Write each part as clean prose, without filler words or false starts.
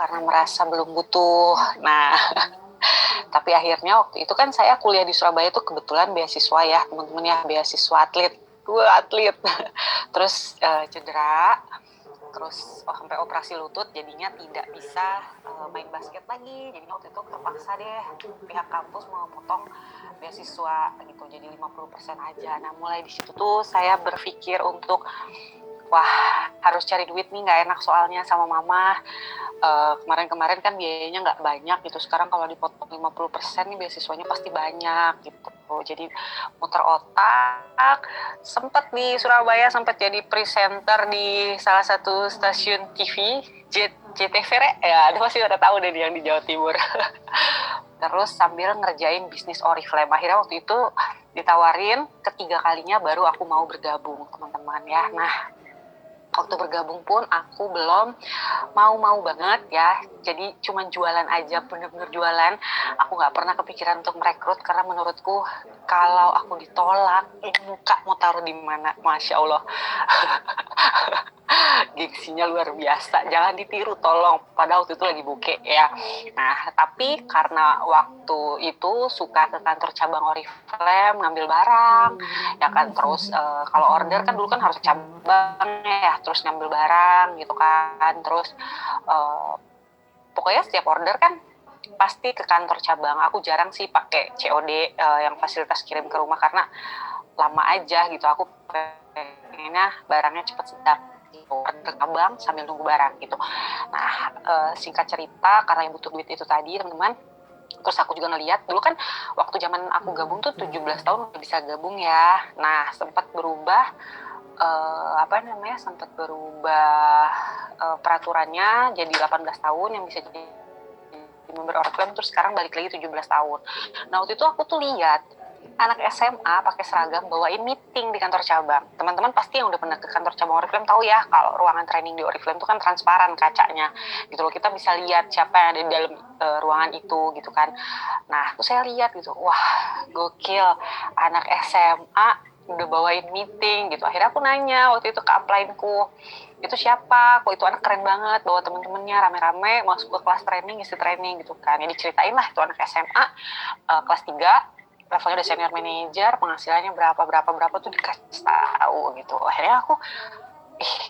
karena merasa belum butuh. Nah, tapi akhirnya waktu itu kan saya kuliah di Surabaya tuh kebetulan beasiswa ya, teman-teman ya, beasiswa atlet. Gue atlet. Terus cedera, terus sampai operasi lutut, jadinya tidak bisa main basket lagi. Jadinya waktu itu terpaksa deh pihak kampus mau potong beasiswa gitu, jadi 50% aja. Nah mulai di situ tuh saya berpikir untuk wah harus cari duit nih, nggak enak soalnya sama mama. Kemarin-kemarin kan biayanya nggak banyak gitu, sekarang kalau dipotong 50% nih beasiswanya pasti banyak gitu. Jadi muter otak, sempat di Surabaya, sempat jadi presenter di salah satu stasiun TV, JTV ya, ada pasti udah tahu deh yang di Jawa Timur. Terus sambil ngerjain bisnis Oriflame. Akhirnya waktu itu ditawarin, ketiga kalinya baru aku mau bergabung, teman-teman ya. Nah, waktu bergabung pun aku belum mau banget ya, jadi cuma jualan aja, bener-bener jualan. Aku nggak pernah kepikiran untuk merekrut karena menurutku kalau aku ditolak, ini muka mau taruh di mana? Masya Allah. Gengsinya luar biasa, jangan ditiru tolong, pada waktu itu lagi buke ya. Nah tapi karena waktu itu suka ke kantor cabang Oriflame ngambil barang ya kan, terus kalau order kan dulu kan harus cabangnya ya, terus ngambil barang gitu kan, terus pokoknya setiap order kan pasti ke kantor cabang. Aku jarang sih pakai COD yang fasilitas kirim ke rumah karena lama aja gitu, aku pengennya barangnya cepet sedap ke cabang sambil nunggu barang gitu. Nah singkat cerita, karena yang butuh duit itu tadi teman-teman, terus aku juga ngeliat dulu kan waktu zaman aku gabung tuh 17 tahun udah bisa gabung ya. Nah sempat berubah sempat berubah peraturannya jadi 18 tahun yang bisa jadi member Oriflame, terus sekarang balik lagi 17 tahun. Nah waktu itu aku tuh lihat anak SMA pakai seragam bawain meeting di kantor cabang. Teman-teman pasti yang udah pernah ke kantor cabang Oriflame tahu ya, kalau ruangan training di Oriflame itu kan transparan kacanya gitu loh, kita bisa lihat siapa yang ada di dalam ruangan itu gitu kan. Nah terus saya lihat gitu, wah gokil, anak SMA udah bawain meeting gitu. Akhirnya aku nanya waktu itu ke upline-ku, itu siapa, kok itu anak keren banget, bawa temen-temennya rame-rame masuk ke kelas training, isi training gitu kan. Jadi ceritain lah, itu anak SMA kelas 3, levelnya udah senior manager, penghasilannya berapa tuh dikasih tahu gitu. Akhirnya aku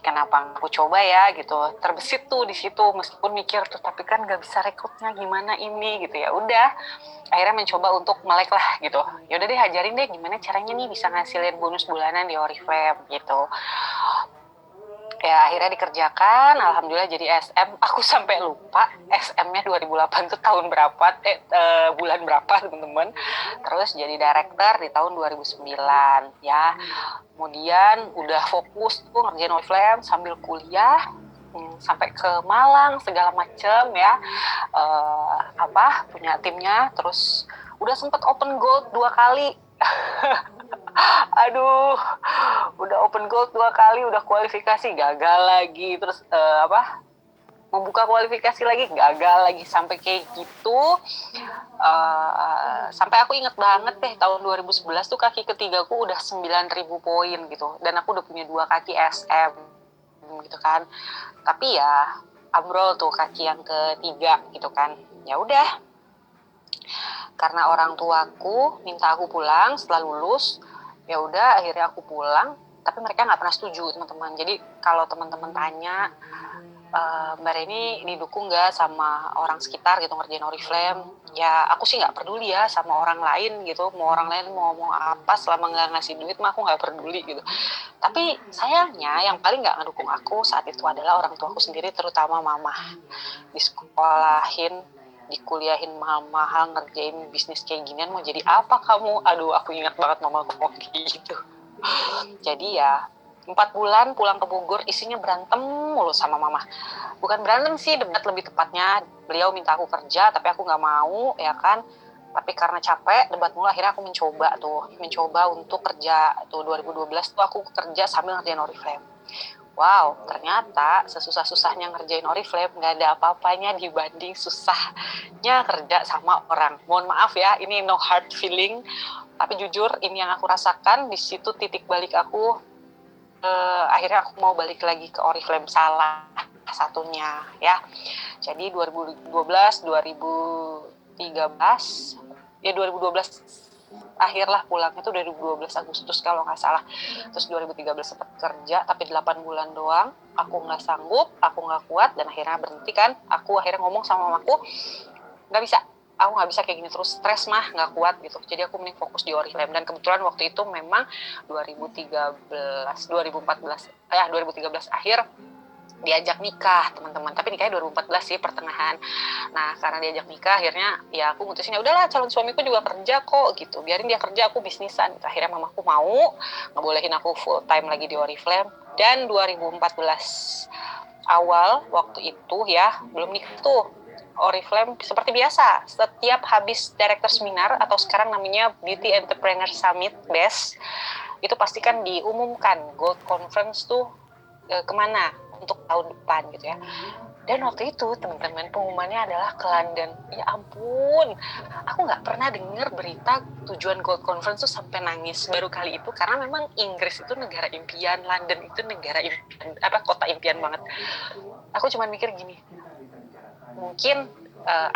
kenapa aku coba ya gitu, terbesit tuh di situ, meskipun mikir tuh tapi kan nggak bisa rekrutnya gimana ini gitu. Ya udah akhirnya mencoba untuk melek lah gitu. Ya udah deh, ajarin deh gimana caranya nih bisa ngasilin bonus bulanan di Oriflame gitu. Ya akhirnya dikerjakan, alhamdulillah jadi SM. Aku sampai lupa SM-nya 2008 tuh tahun berapa, bulan berapa teman-teman. Terus jadi director di tahun 2009 ya. Kemudian udah fokus tuh ngerjain Oriflame sambil kuliah, sampai ke Malang segala macem ya, punya timnya. Terus udah sempet open gold 2 kali. Aduh, udah open gold 2 kali, udah kualifikasi gagal lagi, terus membuka kualifikasi lagi gagal lagi, sampai kayak gitu. Sampai aku inget banget deh tahun 2011 tuh kaki ketigaku udah 9.000 poin gitu, dan aku udah punya 2 kaki SM gitu kan. Tapi ya ambrol tuh kaki yang ketiga gitu kan. Ya udah, karena orang tuaku minta aku pulang setelah lulus, ya udah akhirnya aku pulang. Tapi mereka nggak pernah setuju teman-teman. Jadi kalau teman-teman tanya, Mbak Reni didukung nggak sama orang sekitar gitu ngerjain Oriflame, ya aku sih nggak peduli ya sama orang lain gitu. Mau orang lain mau apa, selama nggak ngasih duit mah aku nggak peduli gitu. Tapi sayangnya yang paling nggak ngedukung aku saat itu adalah orang tuaku sendiri, terutama mama. Disekolahin, dikuliahin mahal-mahal, ngerjain bisnis kayak ginian, mau jadi apa kamu? Aduh, aku ingat banget mama aku ngomong gitu. Jadi ya 4 bulan pulang ke Bogor isinya berantem mulu sama mama. Bukan berantem sih, debat lebih tepatnya. Beliau minta aku kerja tapi aku nggak mau ya kan. Tapi karena capek debat mulu, akhirnya aku mencoba untuk kerja tuh. 2012 tuh aku kerja sambil ngerjain Oriflame. Wow, ternyata sesusah-susahnya ngerjain Oriflame nggak ada apa-apanya dibanding susahnya kerja sama orang. Mohon maaf ya, ini no hard feeling, tapi jujur ini yang aku rasakan. Di situ titik balik aku, akhirnya aku mau balik lagi ke Oriflame. Salah satunya ya. Jadi 2012, 2013, ya 2012 akhir lah pulang, itu 2012 Agustus kalau nggak salah. Terus 2013 sempat kerja tapi 8 bulan doang, aku nggak sanggup, aku nggak kuat, dan akhirnya berhenti kan. Aku akhirnya ngomong sama mamaku, nggak bisa, aku nggak bisa kayak gini terus, stres mah, nggak kuat gitu. Jadi aku mending fokus di Oriflame. Dan kebetulan waktu itu memang 2013 akhir diajak nikah teman-teman, tapi nikahnya 2014 sih pertengahan. Nah karena diajak nikah, akhirnya ya aku mutusin ya udahlah, calon suamiku juga kerja kok gitu, biarin dia kerja, aku bisnisan. Akhirnya mamaku mau ngebolehin aku full time lagi di Oriflame. Dan 2014 awal waktu itu ya, belum nikah tuh, Oriflame seperti biasa setiap habis director seminar atau sekarang namanya Beauty Entrepreneur Summit BEST, itu pasti kan diumumkan Gold Conference tuh kemana untuk tahun depan gitu ya. Dan waktu itu teman-teman, pengumumannya adalah ke London. Ya ampun, aku nggak pernah dengar berita tujuan Gold Conference tuh sampai nangis. Baru kali itu, karena memang Inggris itu negara impian, London itu negara impian, kota impian banget. Aku cuma mikir gini, mungkin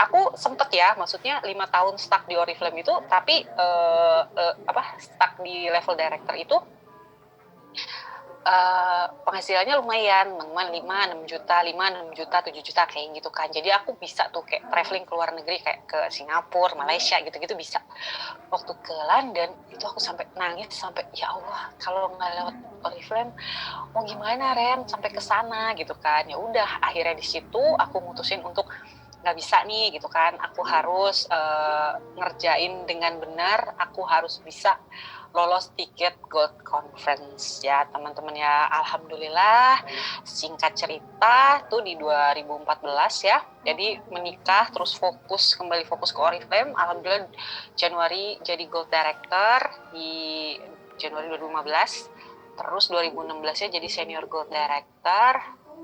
aku sempet ya, maksudnya 5 tahun stuck di Oriflame itu, tapi stuck di level director itu, penghasilannya lumayan, teman-teman, 5-6 juta, 5-6 juta, 7 juta kayak gitu kan. Jadi aku bisa tuh kayak traveling ke luar negeri, kayak ke Singapura, Malaysia gitu-gitu bisa. Waktu ke London itu aku sampai nangis, sampai ya Allah, kalau nggak lewat Oriflame mau gimana Ren sampai ke sana gitu kan. Ya udah, akhirnya di situ aku mutusin untuk nggak bisa nih gitu kan, aku harus ngerjain dengan benar, aku harus bisa lolos tiket Gold Conference ya teman-teman ya. Alhamdulillah, singkat cerita tuh di 2014 ya, jadi menikah terus kembali fokus ke Oriflame. Alhamdulillah Januari jadi Gold Director di Januari 2015, terus 2016 ya jadi Senior Gold Director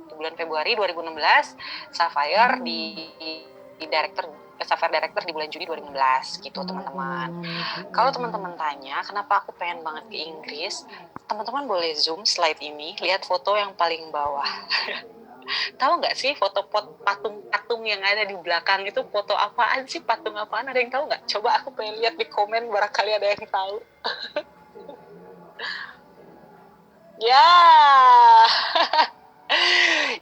di bulan Februari 2016, Sapphire Sapphire Director di bulan Juni 2016 gitu teman-teman. Kalau teman-teman tanya kenapa aku pengen banget ke Inggris, teman-teman boleh zoom slide ini, lihat foto yang paling bawah. Tahu nggak sih foto patung-patung yang ada di belakang itu foto apaan sih, patung apaan, ada yang tahu nggak? Coba aku pengen lihat di komen, barangkali ada yang tahu. Ya.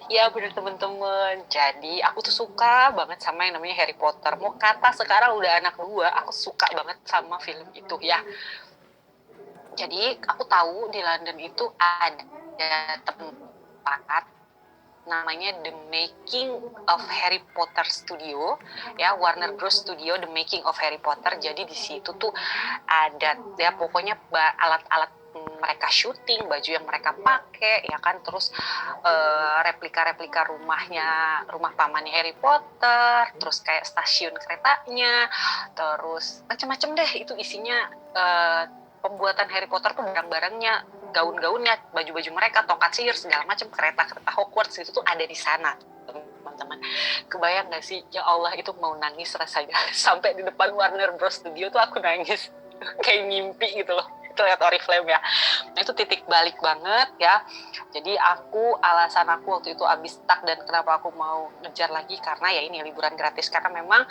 Ya bener temen-temen, jadi aku tuh suka banget sama yang namanya Harry Potter. Mau kata sekarang udah anak 2, aku suka banget sama film itu ya. Jadi aku tahu di London itu ada tempat namanya The Making of Harry Potter Studio ya, Warner Bros Studio The Making of Harry Potter. Jadi di situ tuh ada ya pokoknya alat-alat mereka syuting, baju yang mereka pakai ya kan, terus replika-replika rumah pamannya Harry Potter, terus kayak stasiun keretanya, terus macam-macam deh itu isinya. Pembuatan Harry Potter tuh barang-barangnya, gaun-gaunnya, baju-baju mereka, tongkat sihir segala macam, kereta Hogwarts itu tuh ada di sana teman-teman. Kebayang nggak sih, ya Allah itu mau nangis rasanya. Sampai di depan Warner Bros Studio tuh aku nangis kayak ngimpi gitu loh, itu lihat Oriflame ya. Nah itu titik balik banget ya. Jadi alasan aku waktu itu abis stuck dan kenapa aku mau ngejar lagi, karena ya ini liburan gratis. Karena memang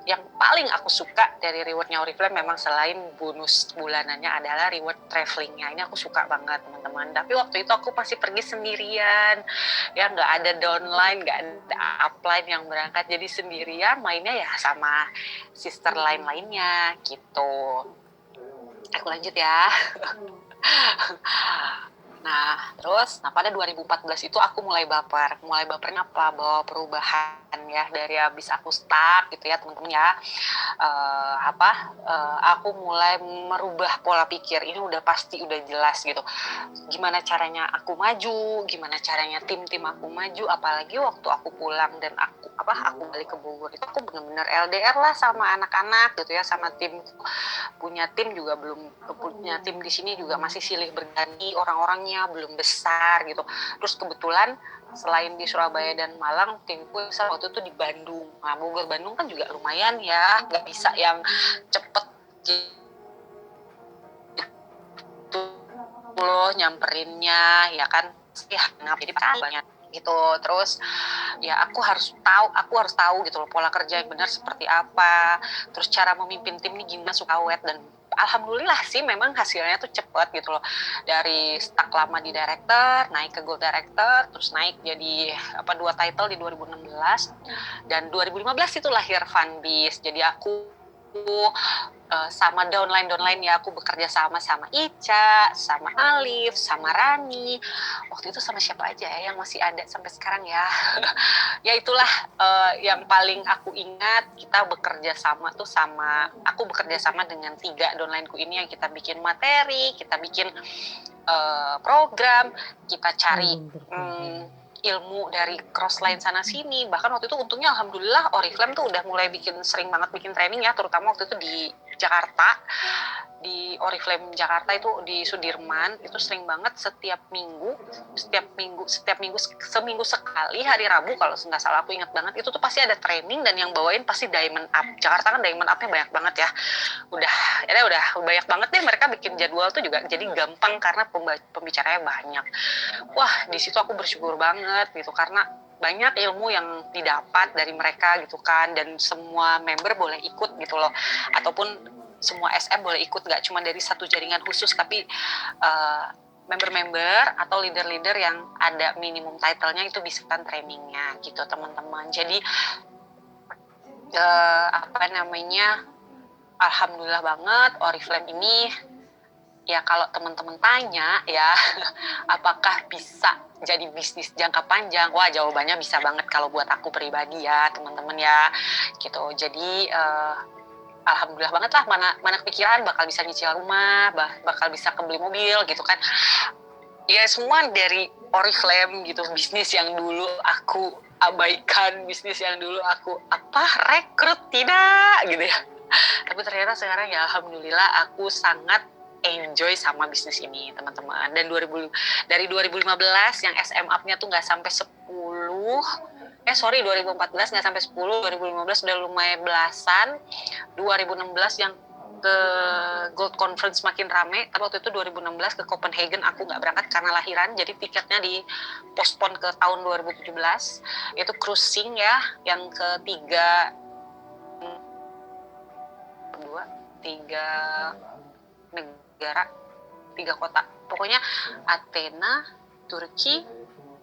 yang paling aku suka dari rewardnya Oriflame memang selain bonus bulanannya adalah reward travelingnya. Ini aku suka banget teman-teman. Tapi waktu itu aku masih pergi sendirian ya, nggak ada downline, nggak ada upline yang berangkat, jadi sendirian, mainnya ya sama sister lainnya gitu. Aku lanjut ya. Nah, terus pada 2014 itu aku mulai baper. Mulai bapernya apa? Bawa perubahan ya, dari habis aku stuck gitu ya, teman-teman ya. Aku mulai merubah pola pikir. Ini udah pasti, udah jelas gitu. Gimana caranya aku maju, gimana caranya tim-tim aku maju, apalagi waktu aku pulang dan aku balik ke Bogor itu aku benar-benar LDR lah sama anak-anak gitu ya, sama tim. Punya tim juga belum, punya tim di sini juga masih silih berganti, orang-orangnya belum besar gitu. Terus kebetulan selain di Surabaya dan Malang, timku waktu itu di Bandung. Nah, Bogor Bandung kan juga lumayan ya, nggak bisa yang cepet gitu loh nyamperinnya ya kan. Ya, jadi banyak gitu. Terus ya aku harus tahu gitu loh pola kerja yang benar seperti apa, terus cara memimpin tim ini gimana supaya awet. Dan alhamdulillah sih memang hasilnya tuh cepet gitu loh, dari stuck lama di director naik ke gold director, terus naik jadi 2 title di 2016, dan 2015 itu lahir Funbiz. Jadi aku sama downline ya, aku bekerja sama Ica, sama Alif, sama Rani. Waktu itu sama siapa aja ya yang masih ada sampai sekarang ya. Ya itulah yang paling aku ingat, kita bekerja sama tuh aku bekerja sama dengan 3 downlineku ini, yang kita bikin materi, kita bikin program, kita cari ilmu dari crossline sana sini. Bahkan waktu itu untungnya alhamdulillah Oriflame tuh udah mulai sering banget bikin training ya, terutama waktu itu di Jakarta, di Oriflame Jakarta itu di Sudirman, itu sering banget setiap minggu seminggu sekali hari Rabu kalau nggak salah, aku ingat banget itu tuh pasti ada training, dan yang bawain pasti Diamond Up. Jakarta kan Diamond Up-nya banyak banget ya. Udah banyak banget deh, mereka bikin jadwal tuh juga jadi gampang karena pembicaranya banyak. Wah, di situ aku bersyukur banget gitu, karena banyak ilmu yang didapat dari mereka gitu kan, dan semua member boleh ikut gitu loh, ataupun semua SM boleh ikut, nggak cuma dari satu jaringan khusus, tapi member-member atau leader-leader yang ada minimum title-nya itu bisa kan trainingnya gitu teman-teman. Jadi alhamdulillah banget Oriflame ini. Ya kalau teman-teman tanya ya, apakah bisa jadi bisnis jangka panjang? Wah, jawabannya bisa banget kalau buat aku pribadi ya teman-teman ya, gitu. Jadi alhamdulillah banget lah, mana kepikiran bakal bisa nyicil rumah, bakal bisa kebeli mobil gitu kan. Ya semua dari Oriflame gitu, bisnis yang dulu aku abaikan, bisnis yang dulu aku rekrut tidak gitu ya. Tapi ternyata sekarang ya alhamdulillah aku sangat enjoy sama bisnis ini teman-teman. Dan dari 2015 yang SM up-nya tuh nggak sampai 2014 nggak sampai 10, 2015 udah lumayan belasan, 2016 yang ke Gold Conference makin rame, tapi waktu itu 2016 ke Copenhagen aku nggak berangkat karena lahiran, jadi tiketnya dipospon ke tahun 2017, itu cruising ya, yang ketiga tiga negara, 3 kota, pokoknya Athena, Turki,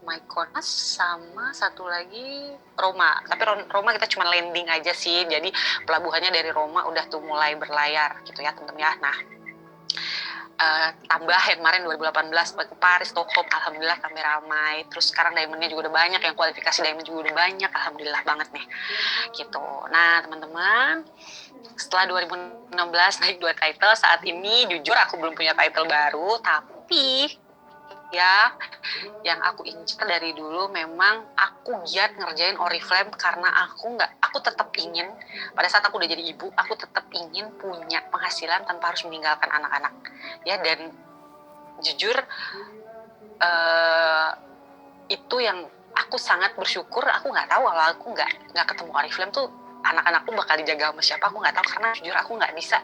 Mykonos, sama satu lagi Roma. Tapi Roma kita cuma landing aja sih, jadi pelabuhannya dari Roma udah tuh mulai berlayar gitu ya teman-teman ya. Nah tambah yang kemarin 2018 ke Paris, Stockholm, alhamdulillah tambah ramai. Terus sekarang diamondnya juga udah banyak, yang kualifikasi diamond juga udah banyak, alhamdulillah banget nih gitu. Nah teman-teman, setelah 2016 naik 2 title, saat ini jujur aku belum punya title baru, tapi ya yang aku incar dari dulu memang aku giat ngerjain Oriflame, karena aku tetap ingin, pada saat aku udah jadi ibu, aku tetap ingin punya penghasilan tanpa harus meninggalkan anak-anak ya. Dan jujur itu yang aku sangat bersyukur. Aku nggak tahu, kalau aku nggak ketemu Oriflame tuh anak-anakku bakal dijaga sama siapa, aku nggak tahu. Karena jujur aku nggak bisa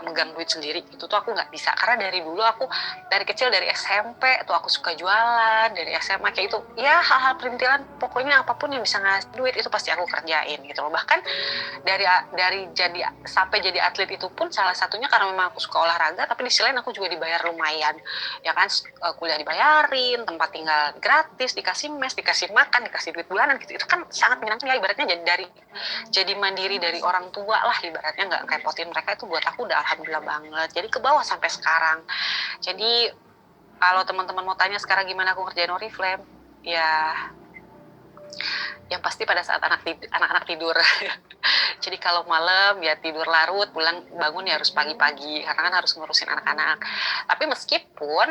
megang duit sendiri, itu tuh aku nggak bisa. Karena dari dulu aku dari kecil, dari SMP tuh aku suka jualan, dari SMA kayak itu ya, hal-hal perintilan, pokoknya apapun yang bisa ngasih duit itu pasti aku kerjain gitu loh. Bahkan dari sampai jadi atlet itu pun salah satunya karena memang aku suka olahraga, tapi di sisi lain aku juga dibayar lumayan ya kan, kuliah dibayarin, tempat tinggal gratis, dikasih mes, dikasih makan, dikasih duit bulanan gitu. Itu kan sangat menyenangkan ya, ibaratnya jadi mandiri dari orang tua lah, ibaratnya nggak repotin mereka. Itu buat aku udah alhamdulillah banget, jadi ke bawah sampai sekarang. Jadi kalau teman-teman mau tanya sekarang gimana aku ngerjain Oriflame, ya yang pasti pada saat anak-anak tidur. Jadi kalau malam ya tidur larut, bangun ya harus pagi-pagi karena kan harus ngurusin anak-anak. Tapi meskipun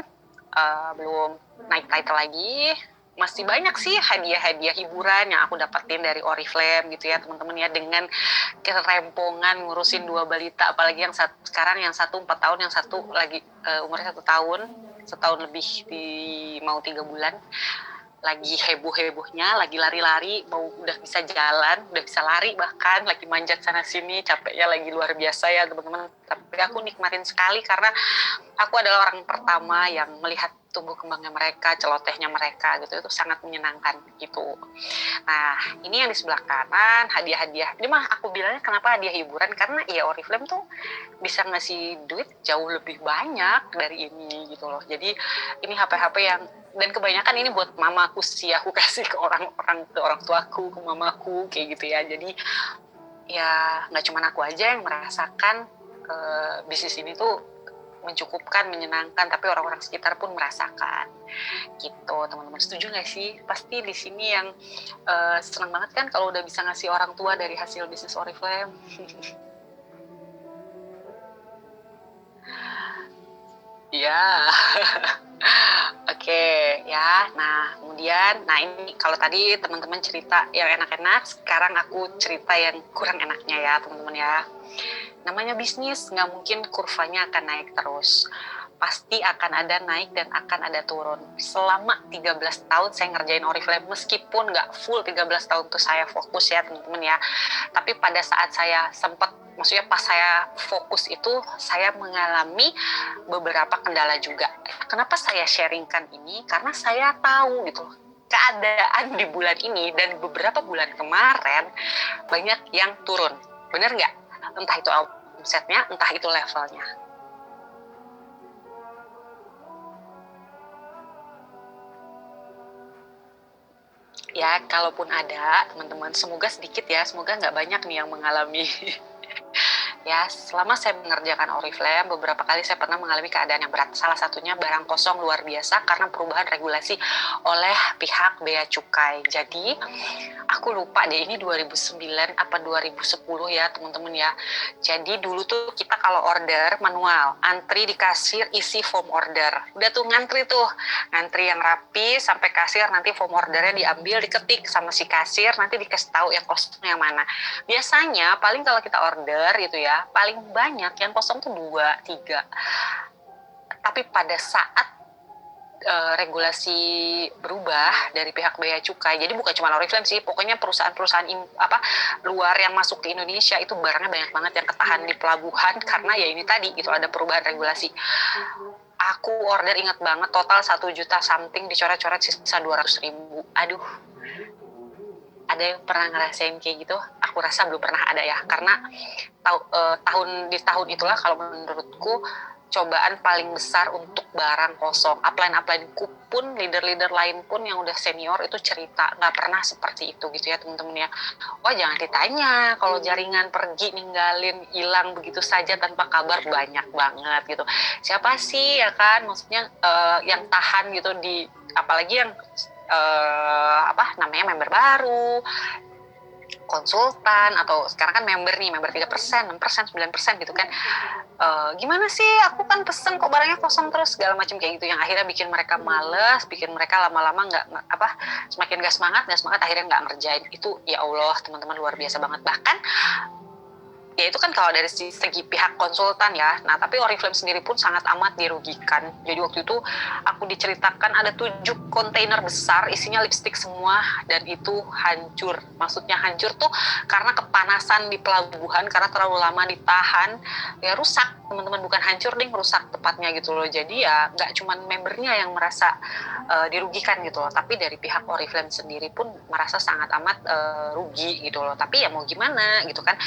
belum naik title lagi, masih banyak sih hadiah-hadiah hiburan yang aku dapetin dari Oriflame gitu ya teman-teman ya, dengan kerempongan ngurusin 2 balita, apalagi yang sekarang yang satu 4 tahun, yang satu lagi umurnya 1 tahun, setahun lebih mau 3 bulan, lagi heboh-hebohnya, lagi lari-lari, udah bisa jalan, udah bisa lari, bahkan lagi manjat sana sini, capeknya lagi luar biasa ya teman-teman. Tapi aku nikmatin sekali karena aku adalah orang pertama yang melihat tumbuh kembangnya mereka, celotehnya mereka gitu, itu sangat menyenangkan gitu. Nah, ini yang di sebelah kanan hadiah-hadiah. Ini mah aku bilangnya kenapa hadiah hiburan, karena ya Oriflame tuh bisa ngasih duit jauh lebih banyak dari ini gitu loh. Jadi ini HP-HP yang, dan kebanyakan ini buat mamaku sih, aku kasih ke orang-orang, ke orang tuaku, ke mamaku kayak gitu ya. Jadi ya nggak cuma aku aja yang merasakan bisnis ini tuh mencukupkan, menyenangkan, tapi orang-orang sekitar pun merasakan gitu. Teman-teman setuju nggak sih? Pasti di sini yang senang banget kan kalau udah bisa ngasih orang tua dari hasil bisnis Oriflame. Iya. Oke, ya. Nah, kemudian, nah ini kalau tadi teman-teman cerita yang enak-enak, sekarang aku cerita yang kurang enaknya ya, teman-teman ya. Namanya bisnis, nggak mungkin kurvanya akan naik terus. Pasti akan ada naik dan akan ada turun. Selama 13 tahun saya ngerjain Oriflame, meskipun nggak full 13 tahun tuh saya fokus ya, teman-teman ya. Tapi pada saat saya sempat, maksudnya pas saya fokus itu, saya mengalami beberapa kendala juga. Kenapa saya sharingkan ini? Karena saya tahu gitu keadaan di bulan ini dan beberapa bulan kemarin banyak yang turun. Bener nggak? Entah itu omsetnya, entah itu levelnya. Ya, kalaupun ada, teman-teman, semoga sedikit ya, semoga nggak banyak nih yang mengalami. Ya, selama saya mengerjakan Oriflame, beberapa kali saya pernah mengalami keadaan yang berat. Salah satunya barang kosong luar biasa karena perubahan regulasi oleh pihak Bea Cukai. Jadi, aku lupa deh ini 2009 apa 2010 ya, teman-teman ya. Jadi dulu tuh kita kalau order manual, antri di kasir, isi form order. Udah tuh ngantri tuh, ngantri yang rapi sampai kasir, nanti form ordernya diambil, diketik sama si kasir, nanti dikasih tahu yang kosong yang mana. Biasanya paling kalau kita order gitu ya, paling banyak yang kosong tuh 2, 3. Tapi pada saat regulasi berubah dari pihak Bea Cukai, jadi bukan cuma Oriflame sih, pokoknya perusahaan-perusahaan luar yang masuk ke Indonesia itu barangnya banyak banget yang ketahan di pelabuhan karena ya ini tadi itu ada perubahan regulasi. Aku order, ingat banget, total 1 juta something, dicoret-coret sisa 200.000. Aduh, ada yang pernah ngerasain kayak gitu? Aku rasa belum pernah ada ya, karena di tahun itulah kalau menurutku cobaan paling besar untuk barang kosong. Upline-upline-ku pun, leader-leader lain pun yang udah senior itu cerita nggak pernah seperti itu gitu ya, teman-teman ya. Wah, jangan ditanya, kalau jaringan pergi, ninggalin, hilang begitu saja tanpa kabar banyak banget gitu. Siapa sih ya kan, maksudnya yang tahan gitu, di apalagi yang member baru, konsultan, atau sekarang kan member 3%, 6%, 9% gitu kan. Gimana sih, aku kan pesen kok barangnya kosong terus, segala macam kayak gitu, yang akhirnya bikin mereka males, bikin mereka lama-lama semakin gak semangat, akhirnya nggak ngerjain. Itu ya Allah, teman-teman, luar biasa banget. Bahkan ya itu kan kalau dari segi pihak konsultan ya. Nah, tapi Oriflame sendiri pun sangat amat dirugikan. Jadi waktu itu aku diceritakan ada 7 kontainer besar isinya lipstick semua, dan itu hancur. Maksudnya hancur tuh karena kepanasan di pelabuhan, karena terlalu lama ditahan, ya rusak, teman-teman. Bukan hancur ding, rusak tepatnya gitu loh. Jadi ya nggak cuma membernya yang merasa dirugikan gitu loh, tapi dari pihak Oriflame sendiri pun merasa sangat amat rugi gitu loh. Tapi ya mau gimana gitu kan,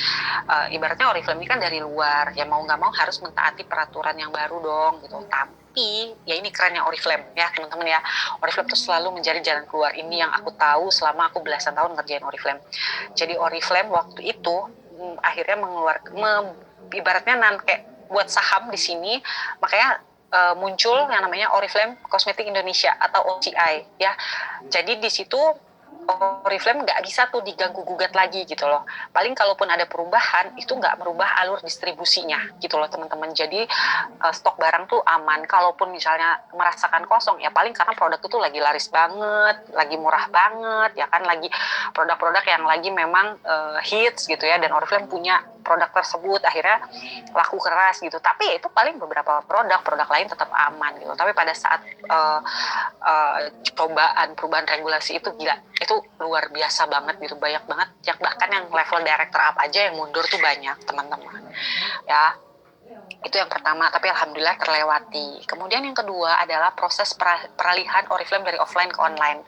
ibaratnya Oriflame ini kan dari luar, ya mau nggak mau harus mentaati peraturan yang baru dong gitu. Tapi ya ini kerennya Oriflame ya, teman-teman ya. Oriflame tuh selalu mencari jalan keluar. Ini yang aku tahu selama aku belasan tahun ngerjain Oriflame. Jadi Oriflame waktu itu akhirnya ibaratnya kayak buat saham di sini, makanya muncul yang namanya Oriflame Cosmetic Indonesia atau OCI ya. Jadi di situ Oriflame nggak bisa tuh diganggu-gugat lagi gitu loh. Paling kalaupun ada perubahan, itu nggak merubah alur distribusinya gitu loh, teman-teman. Jadi stok barang tuh aman. Kalaupun misalnya merasakan kosong, ya paling karena produk itu lagi laris banget, lagi murah banget, ya kan, lagi produk-produk yang lagi memang hits gitu ya, dan Oriflame punya produk tersebut, akhirnya laku keras gitu. Tapi ya itu paling beberapa produk lain tetap aman gitu. Tapi pada saat cobaan perubahan regulasi itu gila, itu luar biasa banget gitu, banyak banget yang bahkan yang level director up aja yang mundur tuh banyak, teman-teman ya. Itu yang pertama, tapi alhamdulillah terlewati. Kemudian yang kedua adalah proses peralihan Oriflame dari offline ke online.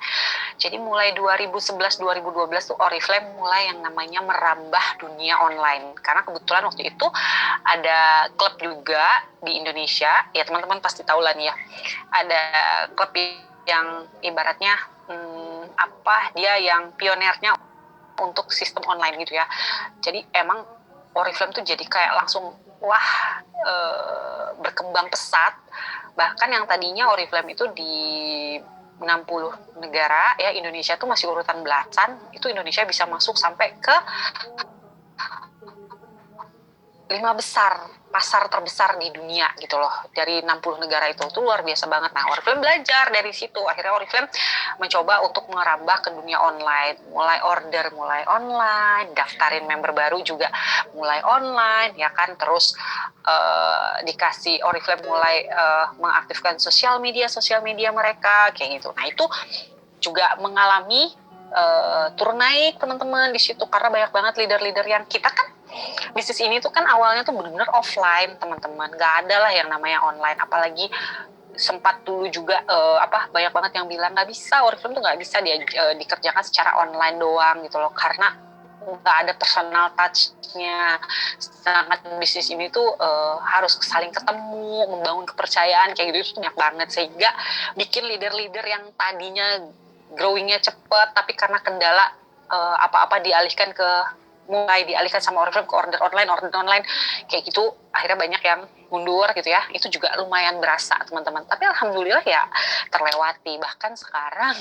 Jadi mulai 2011-2012 tuh Oriflame mulai yang namanya merambah dunia online. Karena kebetulan waktu itu ada klub juga di Indonesia, ya teman-teman pasti tahu lah nih ya. Ada klub yang ibaratnya dia yang pionernya untuk sistem online gitu ya. Jadi emang Oriflame tuh jadi kayak langsung berkembang pesat. Bahkan yang tadinya Oriflame itu di 60 negara ya, Indonesia tuh masih urutan belasan, itu Indonesia bisa masuk sampai ke 5 besar pasar terbesar di dunia gitu loh, dari 60 negara itu luar biasa banget. Nah, Oriflame belajar dari situ, akhirnya Oriflame mencoba untuk merambah ke dunia online, mulai order mulai online, daftarin member baru juga mulai online ya kan, terus dikasih Oriflame mulai mengaktifkan sosial media mereka kayak gitu. Nah, itu juga mengalami turun naik teman-teman di situ, karena banyak banget leader-leader yang kita kan bisnis ini tuh kan awalnya tuh benar-benar offline teman-teman, nggak ada lah yang namanya online. Apalagi sempat dulu juga banyak banget yang bilang nggak bisa, Oriflame tuh nggak bisa dikerjakan secara online doang gitu loh, karena nggak ada personal touch-nya. Sedangkan bisnis ini tuh harus saling ketemu, membangun kepercayaan kayak gitu, itu banyak banget, sehingga bikin leader-leader yang tadinya growing-nya cepet tapi karena kendala apa-apa mulai dialihkan sama Oriflame ke order online kayak gitu, akhirnya banyak yang mundur gitu ya. Itu juga lumayan berasa teman-teman, tapi alhamdulillah ya terlewati. Bahkan sekarang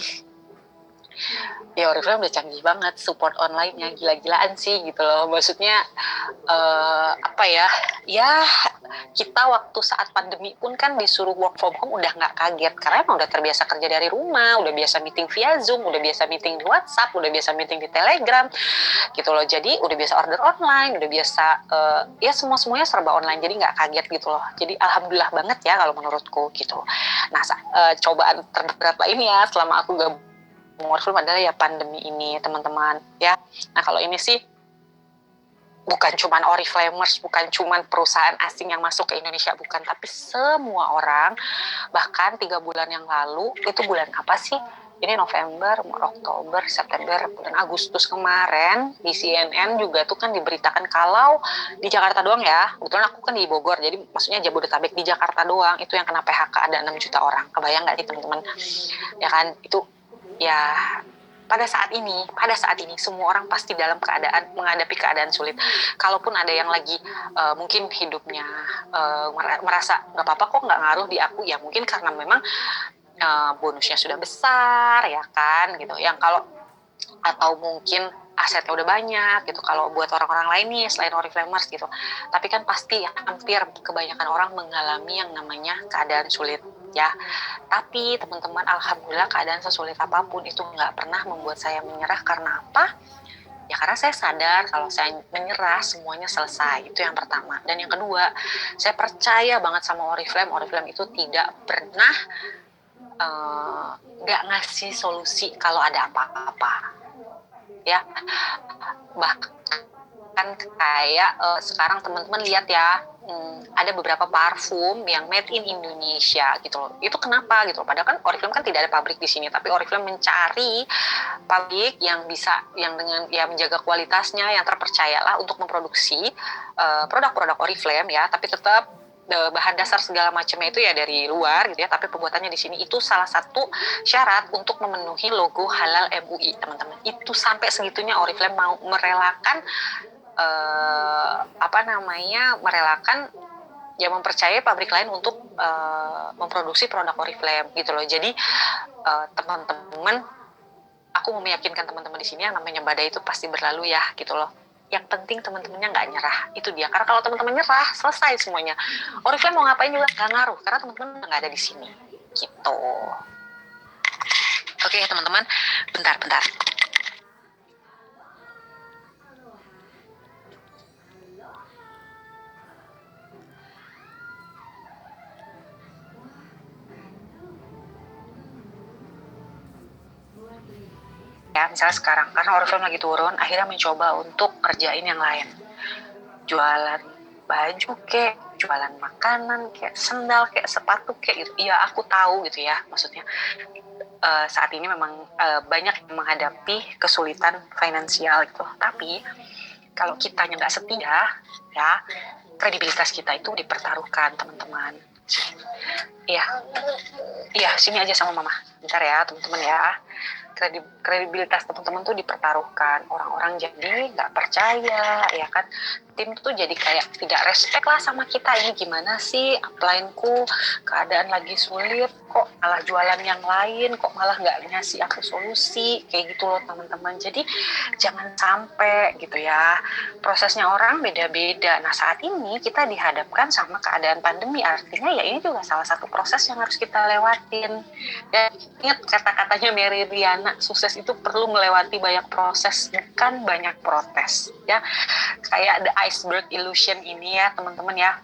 ya Oriflame udah canggih banget, support online-nya gila-gilaan sih gitu loh. Maksudnya ya kita waktu saat pandemi pun kan disuruh work from home udah nggak kaget, karena emang udah terbiasa kerja dari rumah, udah biasa meeting via Zoom, udah biasa meeting di WhatsApp, udah biasa meeting di Telegram gitu loh. Jadi udah biasa order online, udah biasa ya semuanya serba online, jadi nggak kaget gitu loh. Jadi alhamdulillah banget ya kalau menurutku gitu. Nah, cobaan terberat lainnya selama aku gabung Oriflame adalah ya pandemi ini teman-teman ya. Nah, kalau ini sih bukan cuman Oriflamers, bukan cuman perusahaan asing yang masuk ke Indonesia, bukan, tapi semua orang. Bahkan 3 bulan yang lalu, itu bulan apa sih? Ini November, Oktober, September, bulan Agustus kemarin di CNN juga tuh kan diberitakan kalau di Jakarta doang ya, kebetulan aku kan di Bogor, jadi maksudnya Jabodetabek, di Jakarta doang itu yang kena PHK ada 6 juta orang. Kebayang nggak sih teman-teman? Ya kan, itu ya pada saat ini semua orang pasti dalam keadaan menghadapi keadaan sulit. Kalaupun ada yang lagi mungkin hidupnya merasa nggak apa-apa kok, nggak ngaruh di aku, ya mungkin karena memang bonusnya sudah besar ya kan gitu. Yang kalau atau mungkin asetnya udah banyak gitu, kalau buat orang-orang lain nih selain Oriflamers gitu. Tapi kan pasti hampir kebanyakan orang mengalami yang namanya keadaan sulit ya. Tapi teman-teman, alhamdulillah keadaan sesulit apapun itu nggak pernah membuat saya menyerah. Karena apa? Ya karena saya sadar kalau saya menyerah semuanya selesai. Itu yang pertama. Dan yang kedua, saya percaya banget sama Oriflame. Oriflame itu tidak pernah nggak ngasih solusi kalau ada apa-apa ya. Bahkan kayak sekarang teman-teman lihat ya, ada beberapa parfum yang made in Indonesia gitu loh. Itu kenapa gitu loh? Padahal kan Oriflame kan tidak ada pabrik di sini, tapi Oriflame mencari pabrik yang bisa, yang dengan ya menjaga kualitasnya, yang terpercaya lah untuk memproduksi produk-produk Oriflame ya, tapi tetap bahan dasar segala macamnya itu ya dari luar gitu ya, tapi pembuatannya di sini. Itu salah satu syarat untuk memenuhi logo halal MUI teman-teman. Itu sampai segitunya Oriflame mau merelakan merelakan ya, mempercayai pabrik lain untuk memproduksi produk Oriflame gitu loh. Jadi teman-teman, aku mau meyakinkan teman-teman di sini yang namanya badai itu pasti berlalu ya gitu loh. Yang penting teman-temannya nggak nyerah, itu dia. Karena kalau teman-teman nyerah, selesai semuanya. Oriflame mau ngapain juga nggak ngaruh, karena teman-teman nggak ada di sini gitu. Oke teman-teman, bentar. Ya, misalnya sekarang karena Oriflame lagi turun, akhirnya mencoba untuk kerjain yang lain, jualan baju kayak jualan makanan kayak sendal kayak sepatu kayak gitu. Iya aku tahu gitu ya, maksudnya saat ini memang banyak yang menghadapi kesulitan finansial gitu. Tapi kalau kitanya nggak setia, ya kredibilitas kita itu dipertaruhkan teman-teman. Iya, iya sini aja sama mama. Bentar ya teman-teman ya. Kredibilitas teman-teman tuh dipertaruhkan, orang-orang jadi nggak percaya, ya kan, tim tuh jadi kayak tidak respect lah sama kita, ini gimana sih upline-ku, keadaan lagi sulit, kok malah jualan yang lain, kok malah nggak ngasih aku solusi, kayak gitu loh teman-teman. Jadi jangan sampai gitu ya, prosesnya orang beda-beda. Nah saat ini kita dihadapkan sama keadaan pandemi, artinya ya ini juga salah satu proses yang harus kita lewatin. Dan ingat kata-katanya Mary Riana, sukses itu perlu melewati banyak proses, bukan banyak protes. Ya, kayak the iceberg illusion ini ya teman-teman ya.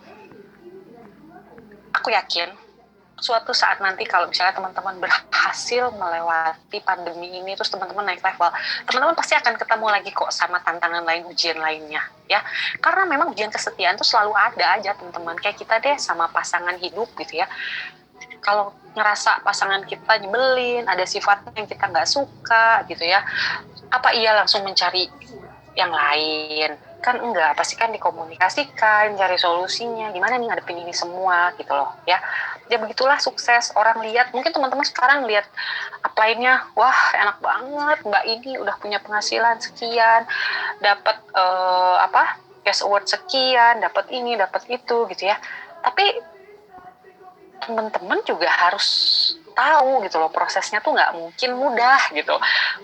Aku yakin suatu saat nanti kalau misalnya teman-teman berhasil melewati pandemi ini, terus teman-teman naik level, teman-teman pasti akan ketemu lagi kok sama tantangan lain, ujian lainnya ya. Karena memang ujian kesetiaan itu selalu ada aja teman-teman. Kayak kita deh sama pasangan hidup gitu ya. Kalau ngerasa pasangan kita nyebelin, ada sifatnya yang kita nggak suka gitu ya, apa iya langsung mencari yang lain? Kan enggak, pasti kan dikomunikasikan, cari solusinya, gimana nih ngadepin ini semua gitu loh ya. Ya begitulah sukses, orang lihat, mungkin teman-teman sekarang lihat upline-nya, wah enak banget, mbak ini udah punya penghasilan sekian, dapat cash award sekian, dapat ini, dapat itu gitu ya. Tapi teman-teman juga harus tahu gitu loh, prosesnya tuh nggak mungkin mudah gitu.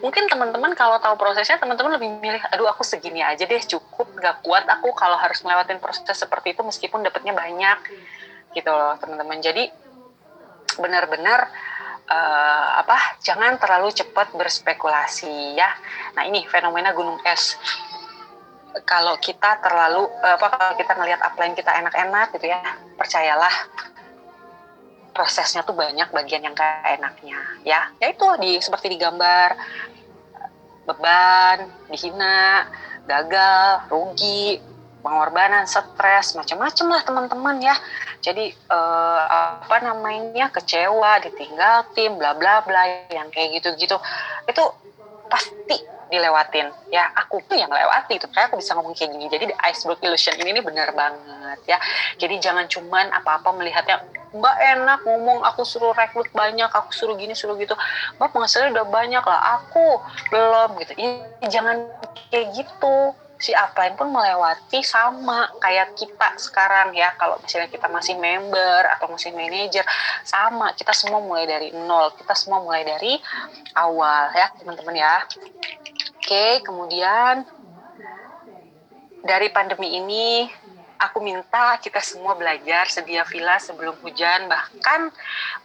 Mungkin teman-teman kalau tahu prosesnya, teman-teman lebih milih, aduh aku segini aja deh cukup, nggak kuat aku kalau harus melewatin proses seperti itu meskipun dapatnya banyak gitu loh teman-teman. Jadi benar-benar jangan terlalu cepat berspekulasi ya. Nah ini fenomena gunung es. Kalau kita terlalu kalau kita ngelihat upline kita enak-enak gitu ya, percayalah prosesnya tuh banyak bagian yang gak enaknya ya. Itu seperti digambar, beban, dihina, gagal, rugi, pengorbanan, stres, macam-macam lah teman-teman ya. Jadi kecewa, ditinggal tim, bla bla bla, yang kayak gitu-gitu itu pasti dilewatin ya. Aku tuh yang lewati itu, kayak aku bisa ngomong kayak gini. Jadi the iceberg illusion ini benar banget ya. Jadi jangan cuman apa-apa melihatnya, mbak enak ngomong, aku suruh rekrut banyak, aku suruh gini suruh gitu, mbak penghasilannya udah banyak lah, aku belum gitu. Jangan kayak gitu. Si upline pun melewati sama kayak kita sekarang ya. Kalau misalnya kita masih member atau masih manajer, sama, kita semua mulai dari nol, kita semua mulai dari awal ya teman-teman ya. Oke, kemudian dari pandemi ini aku minta kita semua belajar sedia villa sebelum hujan, bahkan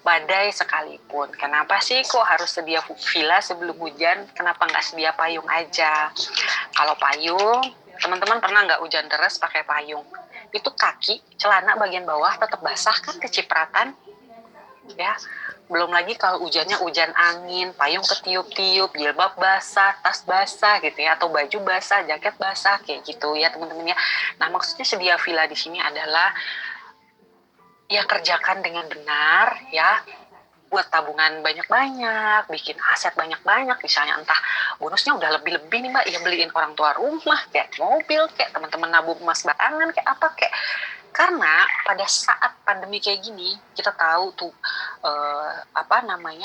badai sekalipun. Kenapa sih kok harus sedia villa sebelum hujan? Kenapa nggak sedia payung aja? Kalau payung, teman-teman pernah nggak hujan deras pakai payung? Itu kaki, celana bagian bawah tetap basah kan, kecipratan ya. Belum lagi kalau hujannya hujan angin, payung ketiup-tiup, jilbab basah, tas basah gitu ya, atau baju basah, jaket basah kayak gitu ya teman-teman ya. Nah maksudnya sedia villa di sini adalah ya kerjakan dengan benar ya, buat tabungan banyak-banyak, bikin aset banyak-banyak, misalnya entah bonusnya udah lebih-lebih nih mbak, ya beliin orang tua rumah, kayak mobil, kayak teman-teman nabung emas batangan, kayak apa, kayak. Karena pada saat pandemi kayak gini, kita tahu tuh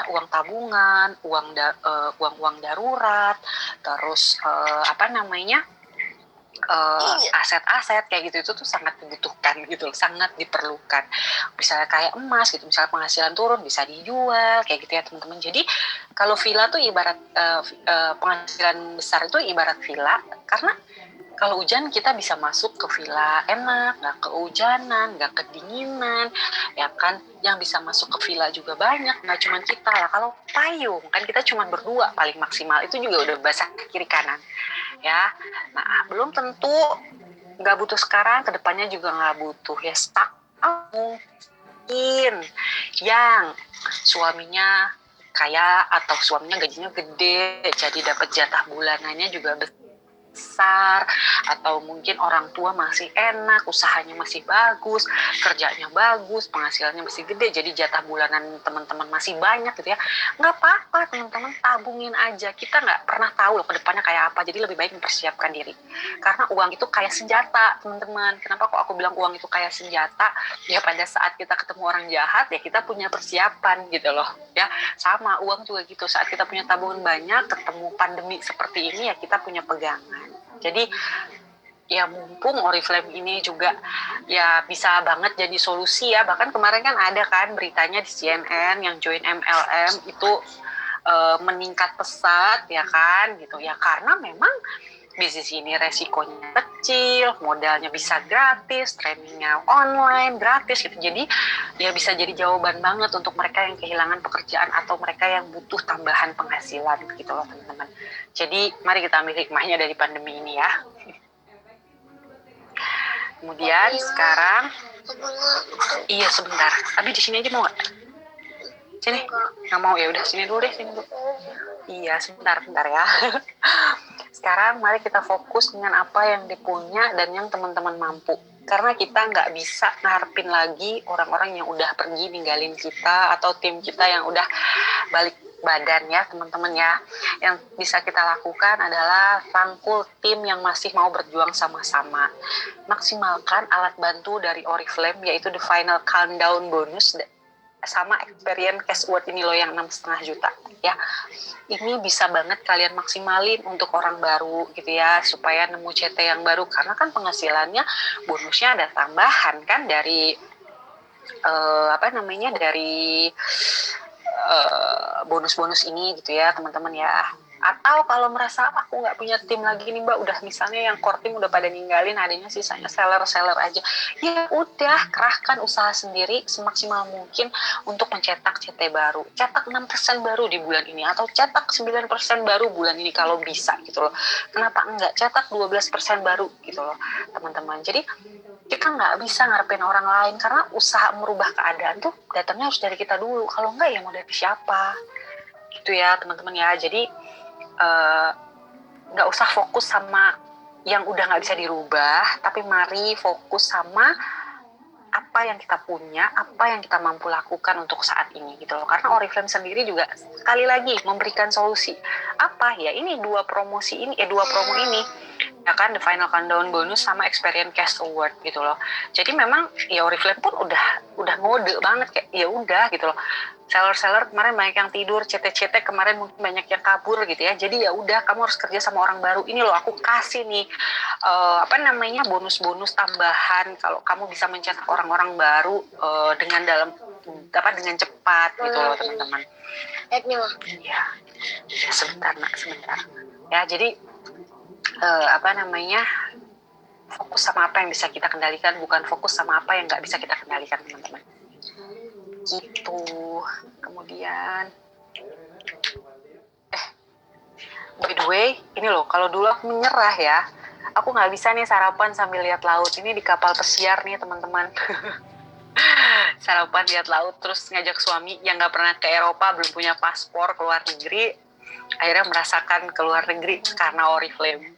uang tabungan, uang darurat, terus aset-aset kayak gitu itu tuh sangat dibutuhkan gitu, sangat diperlukan. Misalnya kayak emas gitu, misalnya penghasilan turun bisa dijual kayak gitu ya teman-teman. Jadi kalau villa tuh ibarat penghasilan besar itu ibarat villa, karena kalau hujan kita bisa masuk ke villa enak, nggak kehujanan, nggak kedinginan, ya kan. Yang bisa masuk ke villa juga banyak, nggak cuma kita lah. Kalau payung kan kita cuma berdua paling maksimal, itu juga udah basah kiri kanan, ya. Nah belum tentu nggak butuh sekarang, kedepannya juga nggak butuh ya. Mungkin yang suaminya kaya atau suaminya gajinya gede, jadi dapat jatah bulanannya juga besar. besar, atau mungkin orang tua masih enak, usahanya masih bagus, kerjanya bagus, penghasilannya masih gede, jadi jatah bulanan teman-teman masih banyak gitu ya. Nggak apa-apa teman-teman, tabungin aja. Kita nggak pernah tahu loh kedepannya kayak apa, jadi lebih baik mempersiapkan diri. Karena uang itu kayak senjata teman-teman. Kenapa kok aku bilang uang itu kayak senjata? Ya pada saat kita ketemu orang jahat ya kita punya persiapan gitu loh ya. Sama uang juga gitu, saat kita punya tabungan banyak, ketemu pandemi seperti ini ya kita punya pegangan. Jadi ya mumpung Oriflame ini juga ya bisa banget jadi solusi ya. Bahkan kemarin kan ada kan beritanya di CNN yang join MLM itu meningkat pesat ya kan gitu ya, karena memang bisnis ini resikonya kecil, modalnya bisa gratis, trainingnya online gratis gitu. Jadi ya bisa jadi jawaban banget untuk mereka yang kehilangan pekerjaan atau mereka yang butuh tambahan penghasilan gitu loh teman-teman. Jadi mari kita ambil hikmahnya dari pandemi ini ya. Kemudian sekarang, iya sebentar, Abi di sini aja mau nggak? Sini, nggak mau ya udah sini dulu deh, sini dulu. Iya sebentar ya. Sekarang mari kita fokus dengan apa yang dipunya dan yang teman-teman mampu. Karena kita nggak bisa ngarepin lagi orang-orang yang udah pergi ninggalin kita atau tim kita yang udah balik badan ya teman-teman ya. Yang bisa kita lakukan adalah rangkul tim yang masih mau berjuang sama-sama. Maksimalkan alat bantu dari Oriflame yaitu The Final Countdown bonus sama Experience Cash Award ini loh yang 6,5 juta ya. Ini bisa banget kalian maksimalin untuk orang baru gitu ya, supaya nemu CT yang baru, karena kan penghasilannya bonusnya ada tambahan kan dari dari bonus-bonus ini gitu ya teman-teman ya. Atau kalau merasa aku nggak punya tim lagi nih mbak, udah misalnya yang core team udah pada ninggalin, adanya sisanya seller aja, ya udah kerahkan usaha sendiri semaksimal mungkin untuk mencetak CT baru, cetak 6% baru di bulan ini atau cetak 9% baru bulan ini kalau bisa gitu loh. Kenapa enggak cetak 12% baru gitu loh teman-teman. Jadi kita nggak bisa ngarepin orang lain, karena usaha merubah keadaan tuh datangnya harus dari kita dulu. Kalau enggak ya mau dari siapa gitu ya teman-teman ya. Jadi nggak usah fokus sama yang udah nggak bisa dirubah, tapi mari fokus sama apa yang kita punya, apa yang kita mampu lakukan untuk saat ini gitu loh. Karena Oriflame sendiri juga sekali lagi memberikan solusi. Apa ya, ini dua promo ini ya kan, The Final Countdown bonus sama Experience Cash Award gitu loh. Jadi memang ya Oriflame pun udah ngode banget kayak ya udah gitu loh. Seller kemarin banyak yang tidur, CT kemarin mungkin banyak yang kabur gitu ya. Jadi ya udah, kamu harus kerja sama orang baru. Ini loh aku kasih nih bonus-bonus tambahan kalau kamu bisa mencetak orang-orang baru dengan cepat gitu loh teman-teman. Ya sebentar. Ya jadi fokus sama apa yang bisa kita kendalikan, bukan fokus sama apa yang nggak bisa kita kendalikan teman-teman. Gitu. Kemudian by the way ini loh, kalau dulu aku menyerah ya, aku nggak bisa nih sarapan sambil lihat laut. Ini di kapal pesiar nih teman-teman. Sarapan lihat laut terus ngajak suami yang nggak pernah ke Eropa, belum punya paspor keluar negeri, akhirnya merasakan keluar negeri karena Oriflame.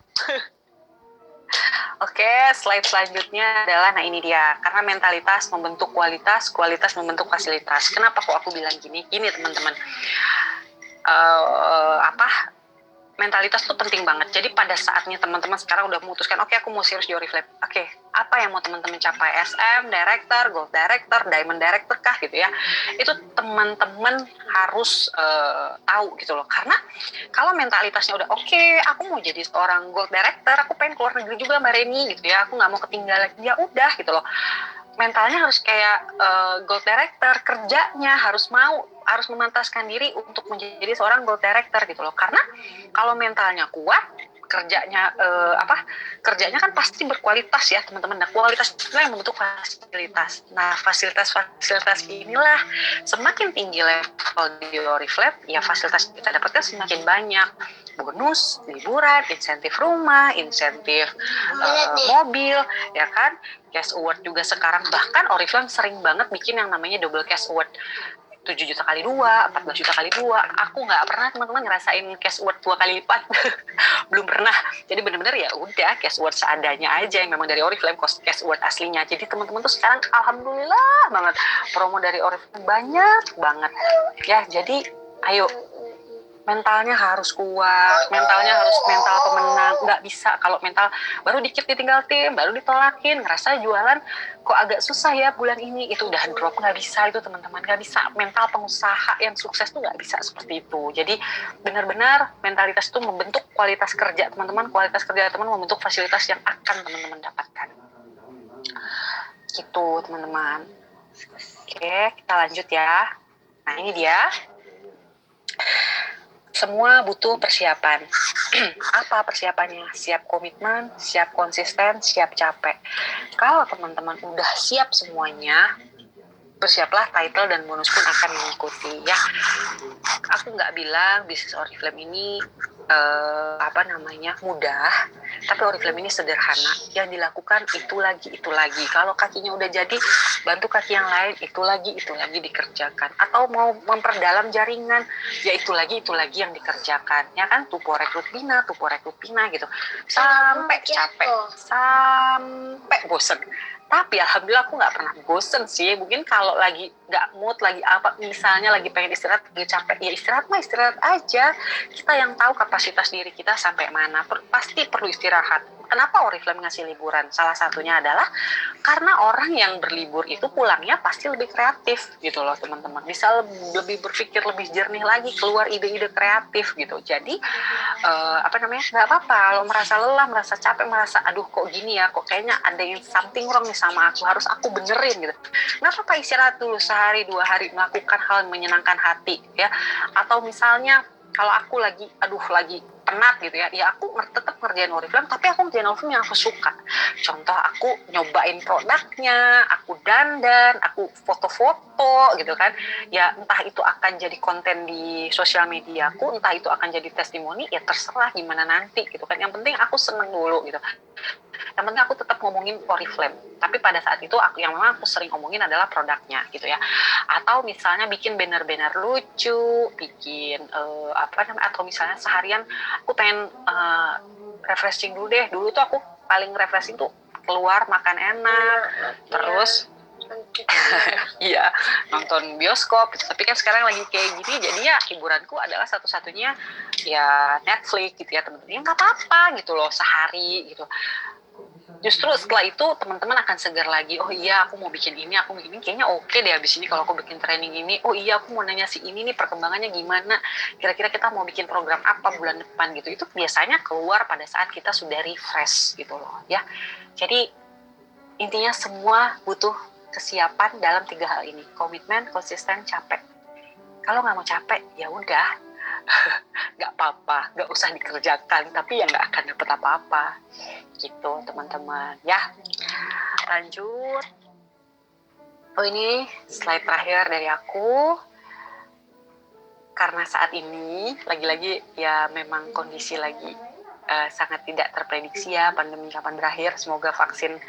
Oke, slide selanjutnya adalah, nah ini dia, karena mentalitas membentuk kualitas, kualitas membentuk fasilitas. Kenapa kok aku bilang gini? Gini teman-teman, mentalitas tuh penting banget. Jadi pada saatnya teman-teman sekarang udah memutuskan, oke, aku mau serius di Oriflame. Oke, apa yang mau teman-teman capai? SM, Director, Gold Director, Diamond Director kah gitu ya. Itu teman-teman harus tahu gitu loh. Karena kalau mentalitasnya udah oke, aku mau jadi seorang Gold Director, aku pengen keluar negeri juga Mbak Reni gitu ya, aku nggak mau ketinggalan, ya udah gitu loh. Mentalnya harus kayak Gold Director, kerjanya harus memantaskan diri untuk menjadi seorang Gold Director gitu loh. Karena kalau mentalnya kuat, kerjanya kan pasti berkualitas ya teman-teman. Nah, kualitas itulah yang membentuk fasilitas. Nah, fasilitas inilah semakin tinggi level di Oriflame, ya fasilitas kita dapatkan semakin banyak. Bonus, liburan, insentif rumah, insentif mobil, ya kan? Cash Award juga sekarang, bahkan Oriflame sering banget bikin yang namanya double cash award. 7 juta kali 2, 14 juta kali 2. Aku nggak pernah teman-teman ngerasain cash word 2 kali lipat. Belum pernah. Jadi benar-benar ya udah cash word seadanya aja yang memang dari Oriflame cash word aslinya. Jadi teman-teman tuh sekarang alhamdulillah banget promo dari Oriflame banyak banget. Ya, jadi ayo mentalnya harus kuat, mentalnya harus mental pemenang. Nggak bisa kalau mental baru dikit ditinggal tim, baru ditolakin, ngerasa jualan kok agak susah ya bulan ini, itu udah drop. Nggak bisa itu teman-teman, nggak bisa. Mental pengusaha yang sukses tuh nggak bisa seperti itu. Jadi benar-benar mentalitas itu membentuk kualitas kerja teman-teman, kualitas kerja teman membentuk fasilitas yang akan teman-teman dapatkan. Gitu teman-teman. Oke, kita lanjut ya. Nah ini dia. Semua butuh persiapan. Apa persiapannya? Siap komitmen, siap konsisten, siap capek. Kalau teman-teman udah siap semuanya, bersiaplah title dan bonus pun akan mengikuti ya. Aku nggak bilang bisnis Oriflame ini mudah, tapi Oriflame ini sederhana. Yang dilakukan itu lagi. Kalau kakinya udah jadi, bantu kaki yang lain, itu lagi dikerjakan. Atau mau memperdalam jaringan, ya itu lagi yang dikerjakan. Ya kan, tupo rekrut pina gitu. Sampai capek, sampai bosen. Tapi alhamdulillah aku nggak pernah bosen sih. Mungkin kalau lagi nggak mood, lagi apa, misalnya lagi pengen istirahat, lagi capek, ya istirahat aja. Kita yang tahu kapasitas diri kita sampai mana. Pasti perlu istirahat. Kenapa Oriflame ngasih liburan? Salah satunya adalah karena orang yang berlibur itu pulangnya pasti lebih kreatif gitu loh teman-teman. Bisa lebih berpikir lebih jernih lagi, keluar ide-ide kreatif gitu. Jadi nggak apa-apa kalau merasa lelah, merasa capek, merasa aduh kok gini ya, kok kayaknya ada yang something wrong nih sama aku, harus aku benerin gitu. Nggak apa-apa istirahat dulu sehari 2 hari, melakukan hal yang menyenangkan hati ya. Atau misalnya kalau aku lagi penat gitu ya aku tetap ngerjain Oriflame, tapi aku ngerjain Oriflame yang aku suka. Contoh, aku nyobain produknya, aku dandan, aku foto-foto gitu kan. Ya entah itu akan jadi konten di sosial media aku, entah itu akan jadi testimoni, ya terserah gimana nanti gitu kan. Yang penting aku seneng dulu gitu. Yang penting aku tetap ngomongin Oriflame. Tapi pada saat itu yang memang aku sering ngomongin adalah produknya gitu ya. Atau misalnya bikin banner-banner lucu, bikin atau misalnya seharian aku pengen refreshing dulu deh. Dulu tuh aku paling refreshing tuh keluar makan enak, terus iya nonton bioskop gitu. Tapi kan sekarang lagi kayak gini, jadi ya hiburanku adalah satu-satunya ya Netflix gitu ya teman-teman. Ya nggak apa-apa gitu loh, sehari gitu. Justru setelah itu teman-teman akan segar lagi. Oh iya, aku mau bikin ini, kayaknya oke deh abis ini kalau aku bikin training ini. Oh iya, aku mau nanya si ini nih perkembangannya gimana, kira-kira kita mau bikin program apa bulan depan gitu. Itu biasanya keluar pada saat kita sudah refresh gitu loh ya. Jadi intinya semua butuh kesiapan dalam 3 hal ini: komitmen, konsisten, capek. Kalau nggak mau capek, ya udah, nggak apa-apa, nggak usah dikerjakan, tapi ya nggak akan dapat apa-apa gitu teman-teman ya. Lanjut. Oh, ini slide terakhir dari aku. Karena saat ini lagi-lagi ya memang kondisi lagi sangat tidak terprediksi ya, pandemi kapan berakhir. Semoga vaksin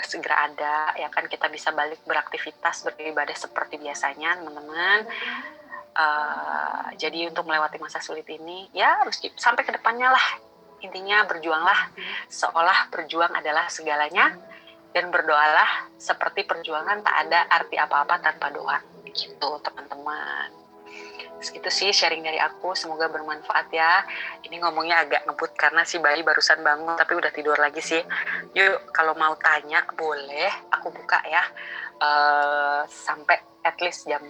segera ada ya kan, kita bisa balik beraktivitas, beribadah seperti biasanya teman-teman. Jadi untuk melewati masa sulit ini ya harus sampai ke depannya lah. Intinya berjuanglah seolah berjuang adalah segalanya, dan berdoalah seperti perjuangan tak ada arti apa-apa tanpa doa gitu teman-teman. Segitu sih sharing dari aku, semoga bermanfaat ya. Ini ngomongnya agak ngebut karena si bayi barusan bangun tapi udah tidur lagi sih. Yuk kalau mau tanya boleh, aku buka ya sampai at least jam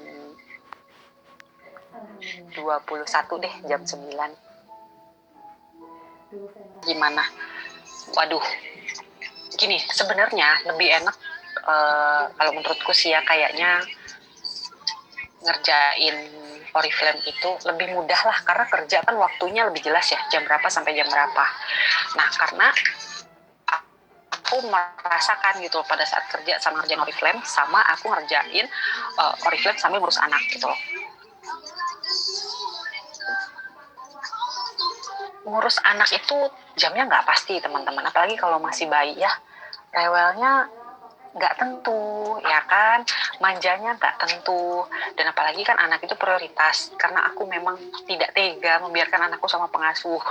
21 deh, jam 9. Gimana? Waduh, gini, sebenarnya lebih enak kalau menurutku sih ya, kayaknya ngerjain Oriflame itu lebih mudah lah, karena kerja kan waktunya lebih jelas ya, jam berapa sampai jam berapa. Nah, karena aku merasakan gitu pada saat kerja sama ngerjain Oriflame, sama aku ngerjain Oriflame sambil ngurus anak gitu loh. Ngurus anak itu jamnya nggak pasti teman-teman, apalagi kalau masih bayi ya, rewelnya nggak tentu, ya kan, manjanya nggak tentu, dan apalagi kan anak itu prioritas, karena aku memang tidak tega membiarkan anakku sama pengasuh.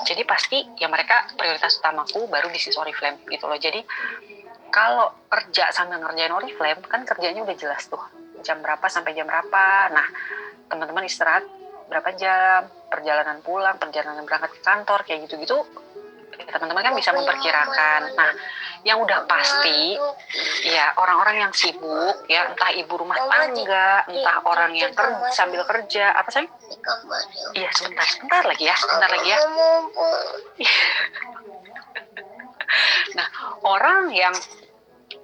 Jadi pasti ya mereka prioritas utamaku, baru bisnis Oriflame gitu loh. Jadi kalau kerja sambil ngerjain Oriflame kan kerjanya udah jelas tuh, jam berapa sampai jam berapa. Nah, teman-teman istirahat berapa jam, perjalanan pulang, perjalanan berangkat ke kantor, kayak gitu-gitu teman-teman kan bisa memperkirakan. Nah, yang udah pasti ya orang-orang yang sibuk ya, entah ibu rumah tangga, entah orang yang sambil kerja, apa sih? Iya, sebentar lagi ya. Nah, orang yang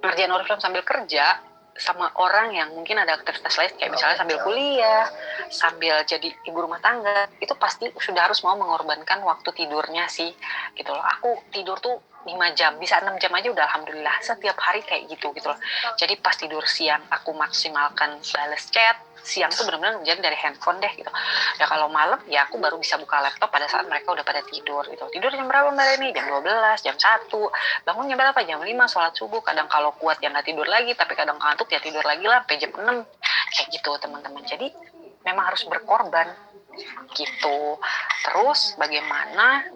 ngerjain Oriflame sambil kerja sama orang yang mungkin ada aktivitas lain kayak misalnya sambil kuliah, sambil jadi ibu rumah tangga, itu pasti sudah harus mau mengorbankan waktu tidurnya sih gitu loh. Aku tidur tuh 5 jam, bisa 6 jam aja udah alhamdulillah, setiap hari kayak gitu loh. Jadi pas tidur siang aku maksimalkan bales chat, siang tuh benar-benar ngerjain dari handphone deh gitu. Ya kalau malam ya aku baru bisa buka laptop pada saat mereka udah pada tidur gitu. Tidur jam berapa Mbak Reni? Jam 12, jam 1. Bangun jam berapa? Jam 5, sholat subuh. Kadang kalau kuat ya nggak tidur lagi, tapi kadang ngantuk ya tidur lagi lah sampai jam 6. Kayak gitu teman-teman. Jadi memang harus berkorban gitu. Terus bagaimana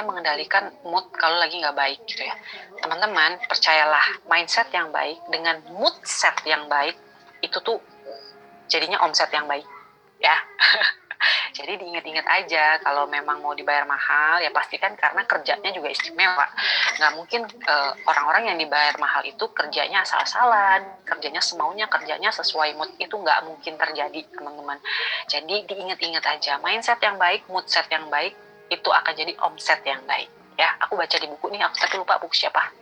mengendalikan mood kalau lagi nggak baik gitu ya. Teman-teman, percayalah, mindset yang baik dengan mood set yang baik itu tuh jadinya omset yang baik ya. Jadi diingat-ingat aja, kalau memang mau dibayar mahal ya pastikan karena kerjanya juga istimewa. Nggak mungkin orang-orang yang dibayar mahal itu kerjanya asal-asalan, kerjanya semaunya, kerjanya sesuai mood, itu nggak mungkin terjadi teman-teman. Jadi diingat-ingat aja, mindset yang baik, mood set yang baik itu akan jadi omset yang baik ya. Aku baca di buku nih, aku tapi lupa buku siapa.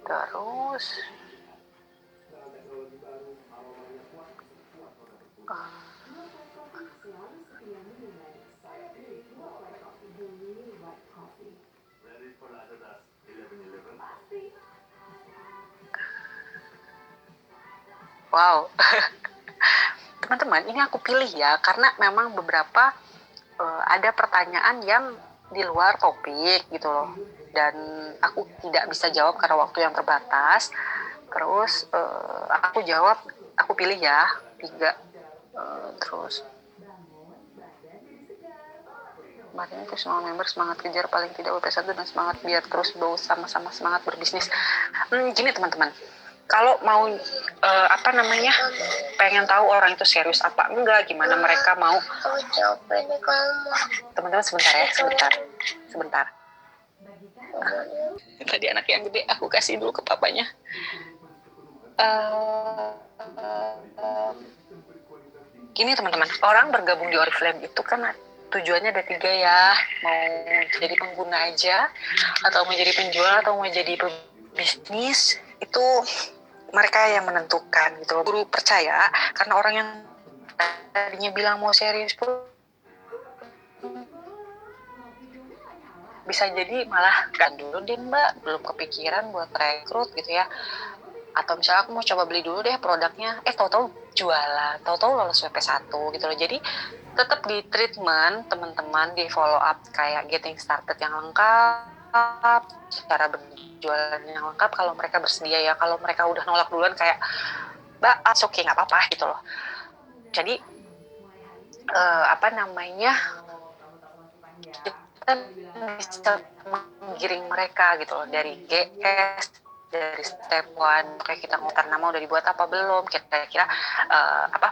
Terus wow. Teman-teman, ini aku pilih ya karena memang beberapa ada pertanyaan yang di luar topik gitu loh, dan aku tidak bisa jawab karena waktu yang terbatas. Terus aku pilih ya 3. Terus kemarin itu semua member semangat kejar paling tidak WP1 dan semangat biar terus sama-sama semangat berbisnis. Gini teman-teman, kalau mau pengen tahu orang itu serius apa enggak, gimana mereka mau, teman-teman sebentar. Tadi anak yang gede aku kasih dulu ke papanya. Gini teman-teman, orang bergabung di Oriflame itu kan tujuannya ada 3 ya, mau jadi pengguna aja, atau mau jadi penjual, atau mau jadi pebisnis, itu mereka yang menentukan gitu loh. Guru percaya karena orang yang tadinya bilang mau serius pun bisa jadi malah kan dulu deh Mbak, belum kepikiran buat rekrut gitu ya, atau misalnya aku mau coba beli dulu deh produknya, tahu-tahu jualan, tahu-tahu lolos WP1 gitu loh. Jadi tetap di treatment teman-teman, di follow up kayak getting started yang lengkap, cara berjualan yang lengkap kalau mereka bersedia ya. Kalau mereka udah nolak duluan kayak Mbak, oke nggak apa-apa gitu loh. Jadi kita bisa menggiring mereka gitu loh dari GS, dari step 1, kayak kita ngutar nama udah dibuat apa belum, kira-kira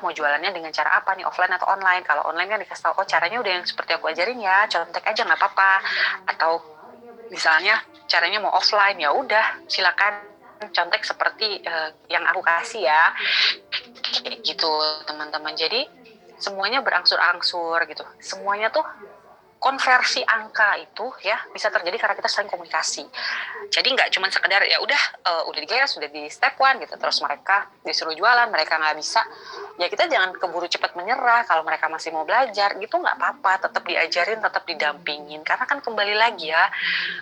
mau jualannya dengan cara apa nih, offline atau online. Kalau online kan dikasih tahu, caranya udah yang seperti aku ajarin ya, contek aja nggak apa-apa. Atau misalnya caranya mau offline, ya udah silakan contek seperti yang aku kasih ya, kayak gitu teman-teman. Jadi semuanya berangsur-angsur gitu, semuanya tuh konversi angka itu ya bisa terjadi karena kita saling komunikasi. Jadi nggak cuma sekedar ya udah digaya, sudah di step 1 gitu, terus mereka disuruh jualan, mereka nggak bisa, ya kita jangan keburu cepat menyerah. Kalau mereka masih mau belajar gitu nggak apa-apa, tetap diajarin, tetap didampingin. Karena kan kembali lagi ya,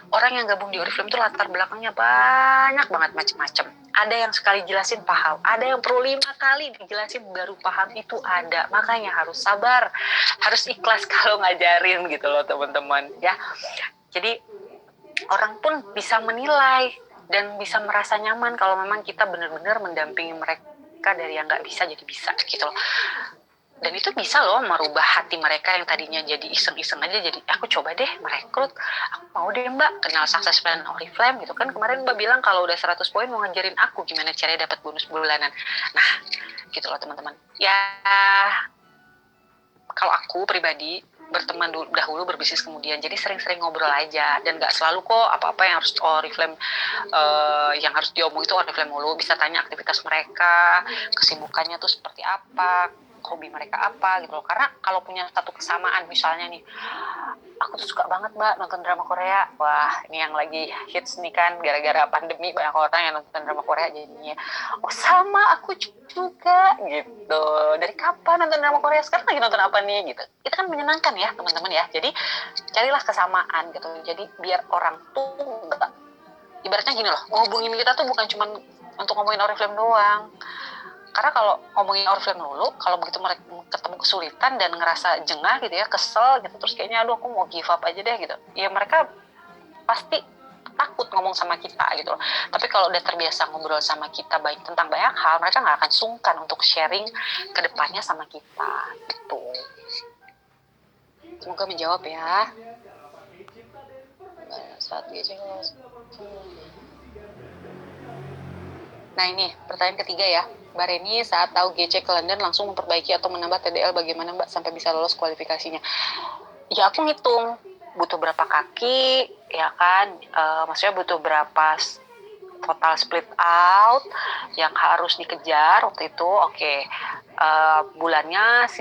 orang yang gabung di Oriflame itu latar belakangnya banyak banget macam-macam. Ada yang sekali jelasin paham, ada yang perlu 5 kali dijelasin baru paham, itu ada. Makanya harus sabar, harus ikhlas kalau ngajarin gitu loh teman-teman ya. Jadi orang pun bisa menilai dan bisa merasa nyaman kalau memang kita benar-benar mendampingi mereka dari yang nggak bisa jadi bisa gitu loh. Dan itu bisa loh merubah hati mereka yang tadinya jadi iseng-iseng aja jadi aku coba deh merekrut, aku mau deh mbak kenal success plan Oriflame gitu kan. Kemarin mbak bilang kalau udah 100 poin mau ngajarin aku gimana caranya dapat bonus bulanan. Nah gitu loh teman-teman ya. Kalau aku pribadi berteman dahulu berbisnis kemudian, jadi sering-sering ngobrol aja dan nggak selalu kok apa-apa yang harus Oriflame yang harus diomong itu Oriflame mulu. Bisa tanya aktivitas mereka, kesibukannya tuh seperti apa, hobi mereka apa gitu loh. Karena kalau punya satu kesamaan misalnya nih, aku tuh suka banget mbak nonton drama Korea. Wah ini yang lagi hits nih kan, gara-gara pandemi banyak orang yang nonton drama Korea jadinya oh sama aku juga gitu. Dari kapan nonton drama Korea, sekarang lagi nonton apa nih gitu. Itu kan menyenangkan ya teman-teman ya. Jadi carilah kesamaan gitu. Jadi biar orang tuh enggak, ibaratnya gini loh, ngehubungin kita tuh bukan cuma untuk ngomongin Oriflame doang. Karena kalau ngomongin Oriflame dulu, kalau begitu mereka ketemu kesulitan dan ngerasa jengah gitu ya, kesel gitu, terus kayaknya aduh aku mau give up aja deh gitu, ya mereka pasti takut ngomong sama kita gitu loh. Tapi kalau udah terbiasa ngobrol sama kita baik tentang banyak hal, mereka nggak akan sungkan untuk sharing ke depannya sama kita gitu. Semoga menjawab ya. Saat Nah ini pertanyaan ketiga ya. Mbak Reni saat tahu GC ke London langsung memperbaiki atau menambah TDL bagaimana Mbak sampai bisa lolos kualifikasinya? Ya aku ngitung butuh berapa kaki, ya kan, maksudnya butuh berapa total split out yang harus dikejar waktu itu. Oke. Bulannya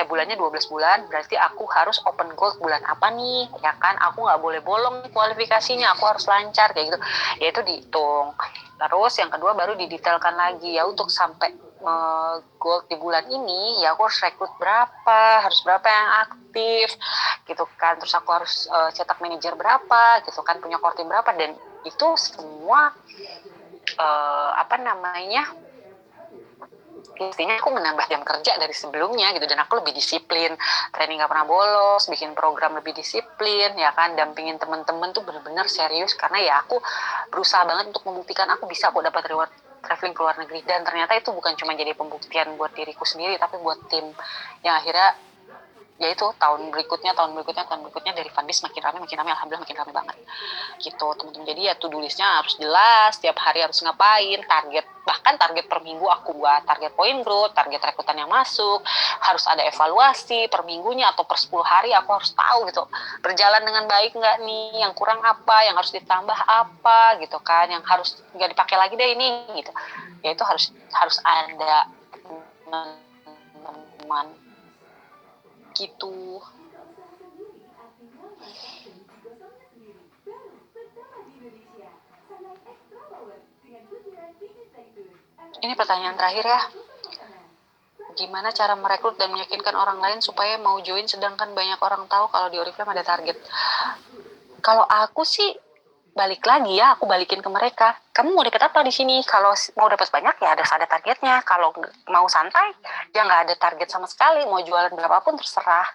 bulannya 12 bulan, berarti aku harus open gold bulan apa nih, ya kan, aku nggak boleh bolong kualifikasinya, aku harus lancar kayak gitu, ya itu dihitung. Terus yang kedua baru didetailkan lagi ya untuk sampai gold di bulan ini ya aku harus rekrut berapa, harus berapa yang aktif gitu kan, terus aku harus cetak manajer berapa gitu kan, punya core team berapa, dan itu semua intinya aku menambah jam kerja dari sebelumnya gitu, dan aku lebih disiplin, training gak pernah bolos, bikin program lebih disiplin ya kan, dampingin teman-teman tuh benar-benar serius, karena ya aku berusaha banget untuk membuktikan aku bisa kok dapat reward traveling ke luar negeri. Dan ternyata itu bukan cuma jadi pembuktian buat diriku sendiri tapi buat tim yang akhirnya yaitu tahun berikutnya dari Fundis makin ramai, alhamdulillah makin ramai banget gitu teman-teman. Jadi ya to-do listnya harus jelas, tiap hari harus ngapain, bahkan target per minggu aku buat, target point growth, target rekrutan yang masuk, harus ada evaluasi per minggunya atau per 10 hari, aku harus tahu gitu berjalan dengan baik nggak nih, yang kurang apa, yang harus ditambah apa gitu kan, yang harus nggak dipakai lagi deh ini gitu. Ya itu harus ada teman-teman gitu. Ini pertanyaan terakhir ya. Gimana cara merekrut dan meyakinkan orang lain supaya mau join sedangkan banyak orang tahu kalau di Oriflame ada target? Kalau aku sih balik lagi ya, aku balikin ke mereka. Kamu mau dapat apa di sini? Kalau mau dapat banyak ya ada targetnya. Kalau mau santai ya nggak ada target sama sekali. Mau jualan berapapun terserah.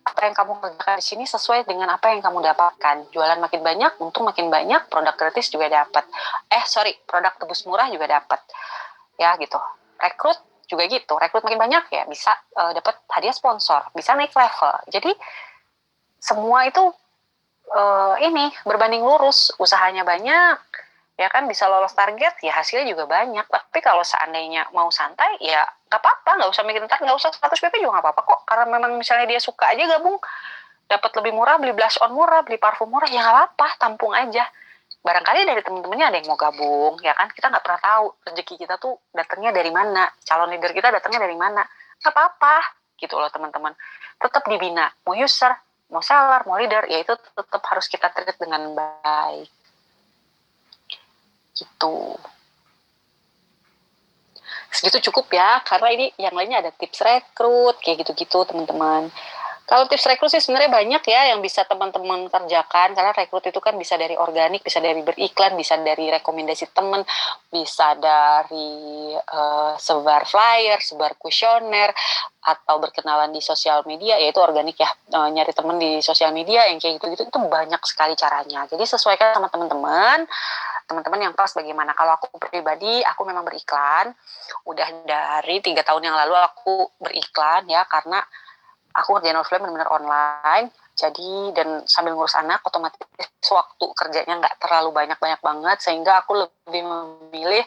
Apa yang kamu kerjakan di sini sesuai dengan apa yang kamu dapatkan. Jualan makin banyak, untung makin banyak, produk gratis juga dapat. Produk tebus murah juga dapat. Ya gitu. Rekrut juga gitu. Rekrut makin banyak ya bisa dapat hadiah sponsor, bisa naik level. Jadi semua itu ini berbanding lurus, usahanya banyak, ya kan, bisa lolos target, ya hasilnya juga banyak. Tapi kalau seandainya mau santai, ya nggak apa-apa, nggak usah mikirin target, nggak usah 100 PP juga nggak apa-apa kok. Karena memang misalnya dia suka aja gabung, dapat lebih murah, beli blush on murah, beli parfum murah, ya nggak apa-apa, tampung aja. Barangkali dari temen-temennya ada yang mau gabung, ya kan, kita nggak pernah tahu rezeki kita tuh datangnya dari mana, calon leader kita datangnya dari mana, nggak apa-apa, gitu loh teman-teman. Tetap dibina, mau user, mau seller, mau leader, ya itu tetap harus kita treat dengan baik. Gitu. Segitu cukup ya, karena ini yang lainnya ada tips rekrut, kayak gitu-gitu teman-teman. Kalau tips rekrut sih sebenarnya banyak ya yang bisa teman-teman kerjakan, karena rekrut itu kan bisa dari organik, bisa dari beriklan, bisa dari rekomendasi teman, bisa dari sebar flyer, sebar kuesioner, atau berkenalan di sosial media, yaitu organik ya, nyari teman di sosial media yang kayak gitu-gitu itu banyak sekali caranya. Jadi sesuaikan sama teman-teman yang pas bagaimana. Kalau aku pribadi, aku memang beriklan, udah dari 3 tahun yang lalu aku beriklan ya, karena aku kerjaan offline benar-benar online, jadi dan sambil ngurus anak, otomatis waktu kerjanya nggak terlalu banyak-banyak banget, sehingga aku lebih memilih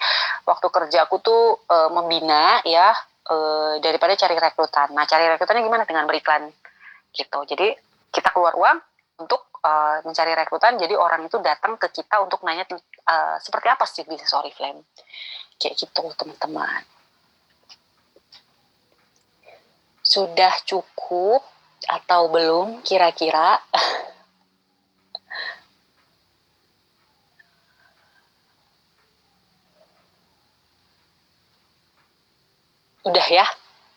waktu kerja aku tuh membina ya, daripada cari rekrutan. Nah, cari rekrutannya gimana? Dengan beriklan gitu. Jadi kita keluar uang untuk mencari rekrutan, jadi orang itu datang ke kita untuk nanya seperti apa sih bisnis Oriflame. Kayak gitu, teman-teman. Sudah cukup atau belum kira-kira? Udah ya,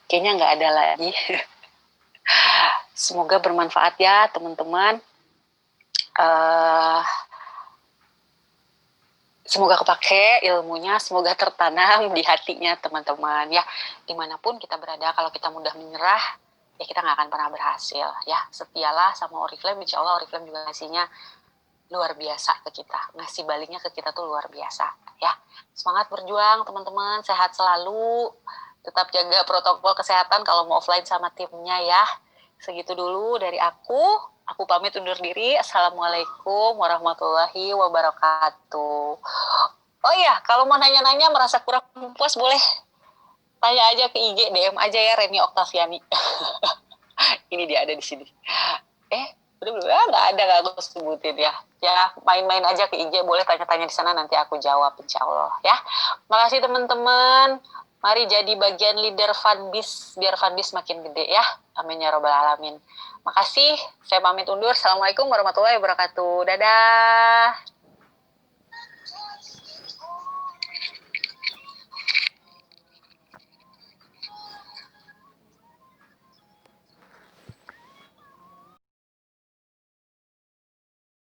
kayaknya nggak ada lagi. Semoga bermanfaat ya teman-teman. Semoga kepake ilmunya, semoga tertanam di hatinya teman-teman ya. Dimanapun kita berada, kalau kita mudah menyerah, ya kita nggak akan pernah berhasil ya. Setialah sama Oriflame, insya Allah Oriflame juga ngasihnya luar biasa ke kita. Ngasih baliknya ke kita tuh luar biasa ya. Semangat berjuang teman-teman, sehat selalu. Tetap jaga protokol kesehatan kalau mau offline sama timnya ya. Segitu dulu dari aku. Aku pamit undur diri. Assalamualaikum warahmatullahi wabarakatuh. Oh iya, kalau mau nanya-nanya merasa kurang puas boleh tanya aja ke IG, DM aja ya Reni Oktaviani. Ini dia ada di sini. Belum nggak ada, nggak aku sebutin ya. Ya main-main aja ke IG, boleh tanya-tanya di sana, nanti aku jawab insya Allah ya. Makasih teman-teman. Mari jadi bagian leader Funbiz biar Funbiz makin gede ya. Amin ya robbal alamin. Makasih. Saya pamit undur. Assalamualaikum warahmatullahi wabarakatuh. Dadah.